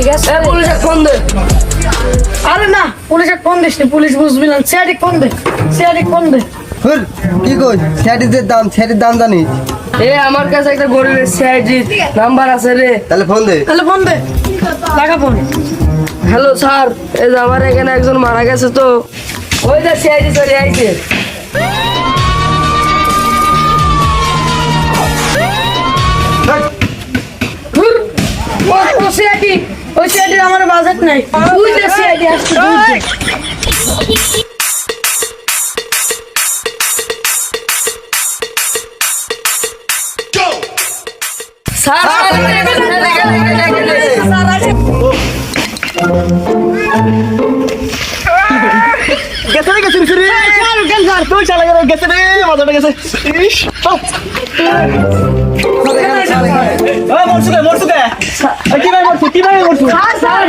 গেছে পুলিশে ফোন দে। আরে না পুলিশে ফোন দিস পুলিশ বুঝবি না সিআইডি ফোন দে সিআইডি ফোন দে হুর কি কই ছেড়ির দাম জানিস? আমার কাছে একটা গরিবের সিআইডি নাম্বার আছে রে। তাহলে ফোন দে। তাহলে ফোন দে লাগা ফোন হ্যালো স্যার, এই যে আমার এখানে একজন মারা গেছে তো ওই যে সিআইডি চলে আইছে। ও সিআইডি ওই সিআইডির আমার বাজেট নাই তুই দে সিআইডি আসছে গেছে রে গেছে রে স্যার তুই চালা গেছে রে মজাটা গেছে ইস মরছুকে কি ভাই মরছু স্যার